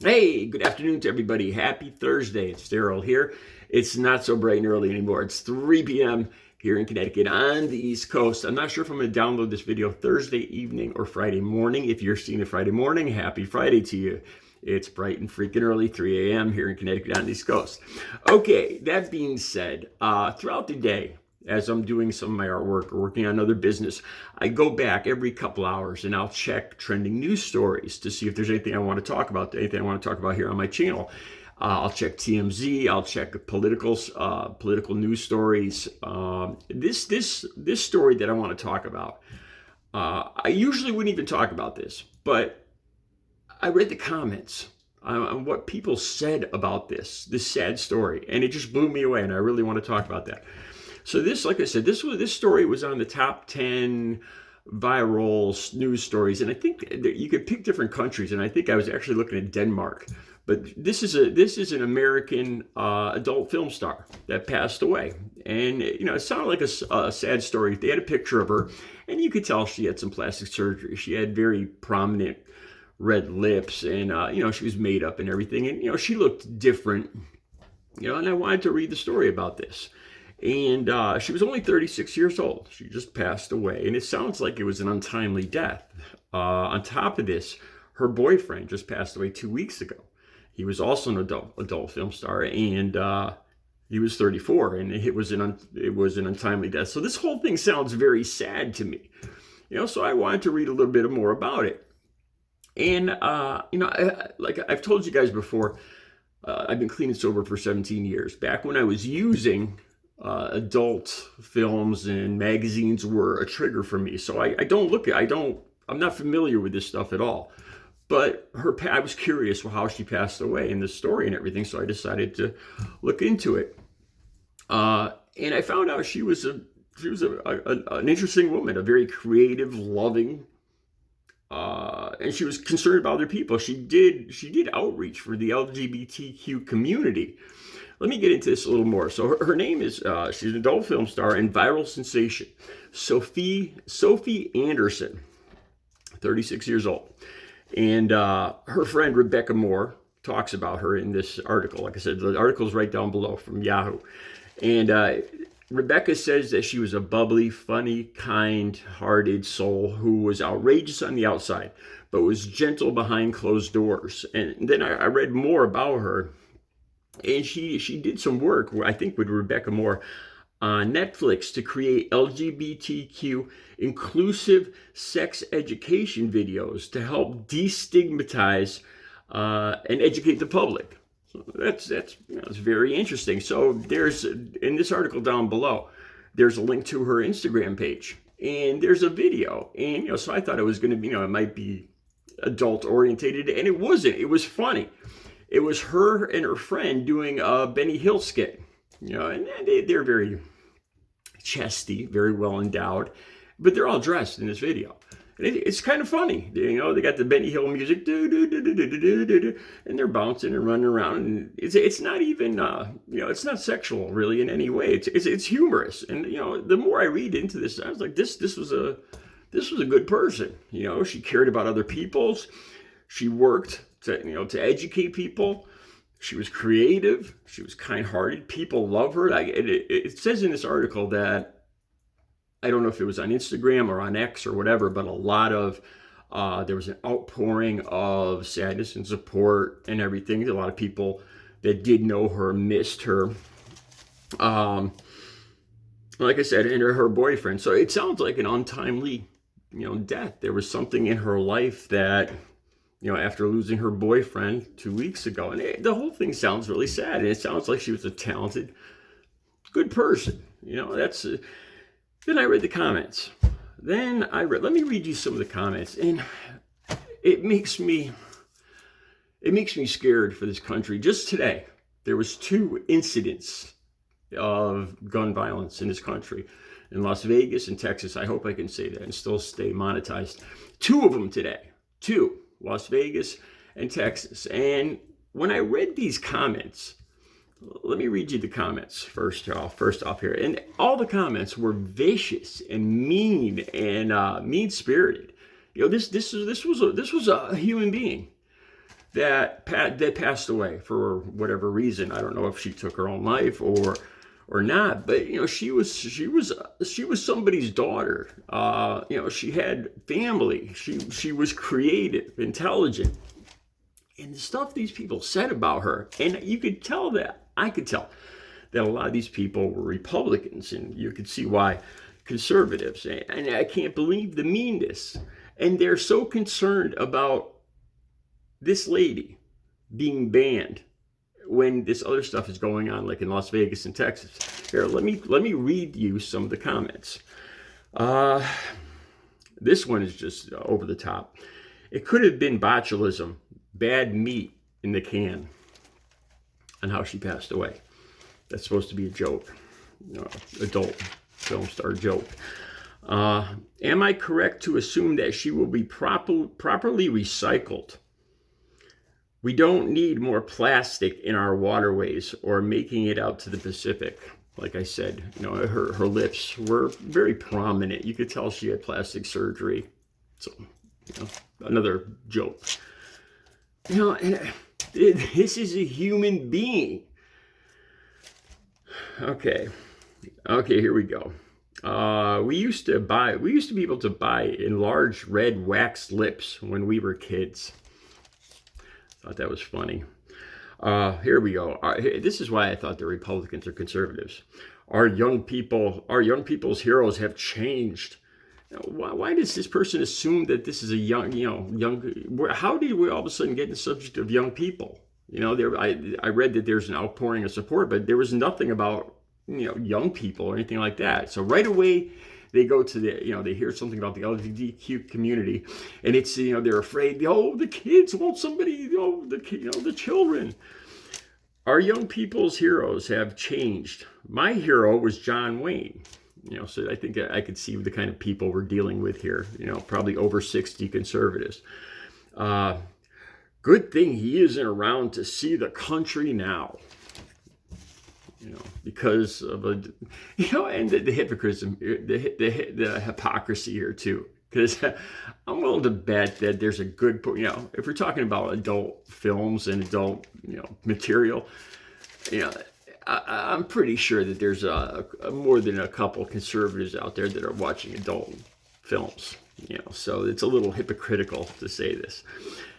Hey, good afternoon to everybody. Happy Thursday. It's Daryl here. It's not so bright and early anymore. It's 3 p.m. here in Connecticut on the East Coast. I'm not sure if I'm going to download this video Thursday evening or Friday morning. If you're seeing it Friday morning, happy Friday to you. It's bright and freaking early, 3 a.m. here in Connecticut on the East Coast. Okay, that being said, throughout the day, as I'm doing some of my artwork or working on another business, I go back every couple hours and I'll check trending news stories to see if there's anything I want to talk about, anything I want to talk about here on my channel. I'll check TMZ. I'll check political news stories. This story that I want to talk about, I usually wouldn't even talk about this, but I read the comments on what people said about this sad story, and it just blew me away, and I really want to talk about that. So this, like I said, this story was on the top 10 viral news stories, and I think that you could pick different countries, and I think I was actually looking at Denmark. But this is an American adult film star that passed away, and it sounded like a sad story. They had a picture of her, and you could tell she had some plastic surgery. She had very prominent red lips, and she was made up and everything, and she looked different. And I wanted to read the story about this. And she was only 36 years old. She just passed away. And it sounds like it was an untimely death. On top of this, her boyfriend just passed away 2 weeks ago. He was also an adult film star, and he was 34, and it was an untimely death. So this whole thing sounds very sad to me. So I wanted to read a little bit more about it. And like I've told you guys before, I've been clean and sober for 17 years. Back when I was using adult films and magazines were a trigger for me. So I'm not familiar with this stuff at all. But I was curious how she passed away in the story and everything. So I decided to look into it. And I found out she was an interesting woman, a very creative, loving, and she was concerned about other people. She did outreach for the LGBTQ community. Let me get into this a little more. So her name is, she's an adult film star and viral sensation, Sophie Anderson, 36 years old. And her friend Rebecca Moore talks about her in this article. Like I said, the article is right down below from Yahoo. And Rebecca says that she was a bubbly, funny, kind-hearted soul who was outrageous on the outside, but was gentle behind closed doors. And then I read more about her. And she did some work, I think, with Rebecca Moore on Netflix to create LGBTQ inclusive sex education videos to help destigmatize and educate the public. So that's very interesting. So there's, in this article down below, there's a link to her Instagram page, and there's a video. And so I thought it was going to be, it might be adult orientated, and it wasn't. It was funny. It was her and her friend doing a Benny Hill skit, and they're very chesty, very well endowed, but they're all dressed in this video. And it's kind of funny. They got the Benny Hill music, and they're bouncing and running around. And it's not even, it's not sexual really in any way. It's humorous. And the more I read into this, I was like, this was a good person. She cared about other people's. She worked to educate people. She was creative. She was kind-hearted. People love her. It says in this article that, I don't know if it was on Instagram or on X or whatever, but a lot of, there was an outpouring of sadness and support and everything. A lot of people that did know her missed her. Like I said, and her boyfriend. So it sounds like an untimely, death. There was something in her life that, after losing her boyfriend 2 weeks ago. And the whole thing sounds really sad. And it sounds like she was a talented, good person. Then I read the comments. Let me read you some of the comments. And it makes me scared for this country. Just today, there was 2 incidents of gun violence in this country. In Las Vegas and Texas. I hope I can say that and still stay monetized. 2 of them today. 2. Las Vegas and Texas. And when I read these comments, let me read you the comments first off here. And all the comments were vicious and mean and mean-spirited. This was a human being that passed away for whatever reason. I don't know if she took her own life or not, but she was somebody's daughter. She had family. She was creative, intelligent, and the stuff these people said about her, and you could tell that. I could tell that a lot of these people were Republicans, and you could see why conservatives. And I can't believe the meanness. And they're so concerned about this lady being banned when this other stuff is going on, like in Las Vegas and Texas. Here, let me read you some of the comments. This one is just over the top. It could have been botulism, bad meat in the can, on how she passed away. That's supposed to be a joke, adult film star joke. Am I correct to assume that she will be properly recycled? We don't need more plastic in our waterways or making it out to the Pacific. Like I said, her lips were very prominent. You could tell she had plastic surgery. So, another joke. And this is a human being. Okay, here we go. We used to be able to buy enlarged red wax lips when we were kids. Thought that was funny. Here we go. This is why I thought the Republicans are conservatives. Our young people's heroes have changed. Why does this person assume that this is a young? How did we all of a sudden get in the subject of young people? I read that there's an outpouring of support, but there was nothing about young people or anything like that. So right away, they go to they hear something about the LGBTQ community, and it's they're afraid. The kids want somebody. The children. Our young people's heroes have changed. My hero was John Wayne. So I think I could see the kind of people we're dealing with here. Probably over 60 conservatives. Good thing he isn't around to see the country now. Because of and the hypocrisy, the hypocrisy here too. Because I'm willing to bet that there's a good, if we're talking about adult films and adult, material, I'm pretty sure that there's more than a couple conservatives out there that are watching adult films. So it's a little hypocritical to say this.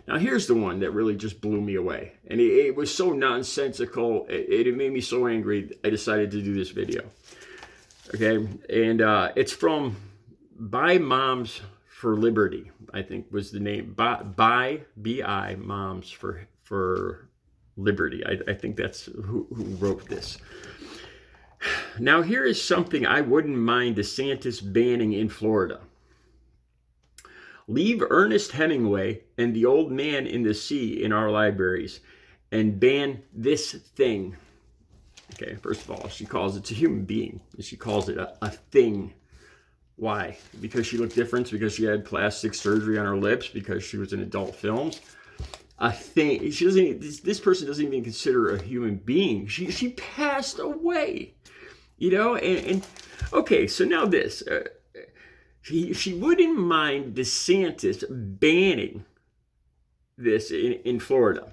Now, here's the one that really just blew me away. And it was so nonsensical. It made me so angry, I decided to do this video. Okay? And it's from By Moms for Liberty, I think was the name. B-I, Moms for Liberty. I think that's who wrote this. Now, here is something I wouldn't mind DeSantis banning in Florida. Leave Ernest Hemingway and The Old Man in the Sea in our libraries and ban this thing. Okay, first of all, she calls it a human being. She calls it a thing. Why? Because she looked different? Because she had plastic surgery on her lips? Because she was in adult films? A thing. She doesn't. This person doesn't even consider her a human being. She passed away. And okay, so now this. She wouldn't mind DeSantis banning this in Florida.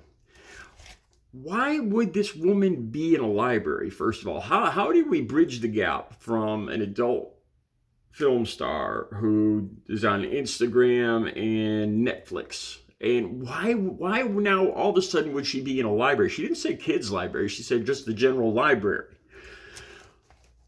Why would this woman be in a library, first of all? How did we bridge the gap from an adult film star who is on Instagram and Netflix? And why now all of a sudden would she be in a library? She didn't say kids' library. She said just the general library.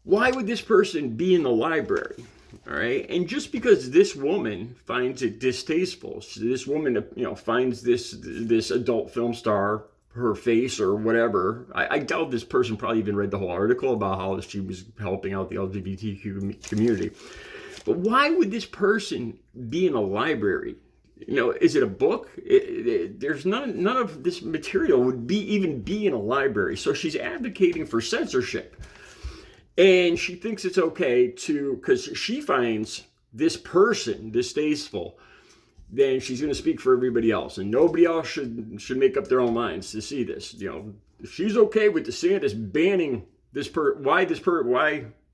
Why would this person be in the library? All right, and just because this woman finds it distasteful, this woman, finds this adult film star, her face or whatever. I doubt this person probably even read the whole article about how she was helping out the LGBTQ community. But why would this person be in a library? Is it a book? There's none of this material would even be in a library. So she's advocating for censorship. And she thinks it's okay because she finds this person distasteful, then she's going to speak for everybody else. And nobody else should make up their own minds to see this. She's okay with DeSantis banning this why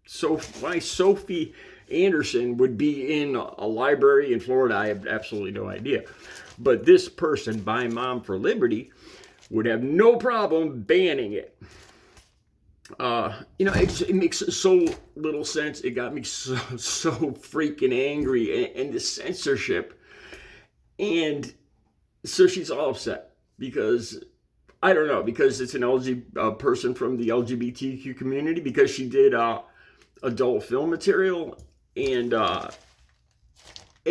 Sophie Anderson would be in a library in Florida, I have absolutely no idea. But this person, Buy Mom for Liberty, would have no problem banning it. It makes so little sense. It got me so freaking angry, and the censorship. And so she's all upset because, I don't know, because it's an person from the LGBTQ community, because she did adult film material, and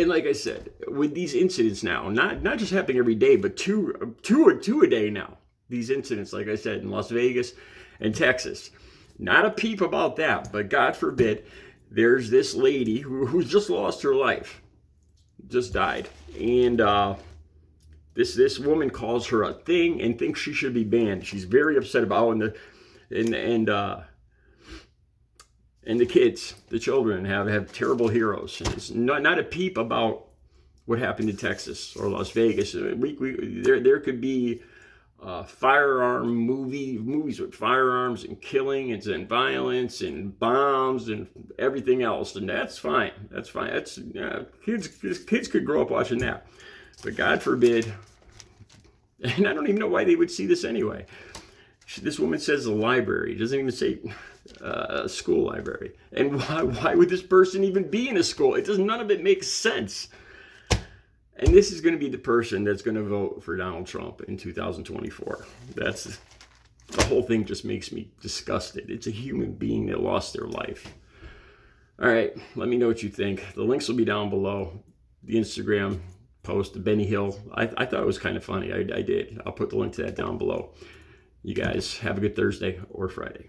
like I said, with these incidents now, not just happening every day, but two a day now. These incidents, like I said, in Las Vegas and Texas. Not a peep about that, but God forbid, there's this lady who just lost her life, just died, and this woman calls her a thing and thinks she should be banned. She's very upset about it, and the kids, the children have terrible heroes. And it's not a peep about what happened in Texas or Las Vegas. There could be firearm movies with firearms and killing and violence and bombs and everything else, and that's fine. That's fine. Kids could grow up watching that, but God forbid. And I don't even know why they would see this anyway. This woman says a library. It doesn't even say a school library. And why would this person even be in a school? None of it makes sense. And this is going to be the person that's going to vote for Donald Trump in 2024. The whole thing just makes me disgusted. It's a human being that lost their life. All right, let me know what you think. The links will be down below. The Instagram post, the Benny Hill. I thought it was kind of funny. I did. I'll put the link to that down below. You guys have a good Thursday or Friday.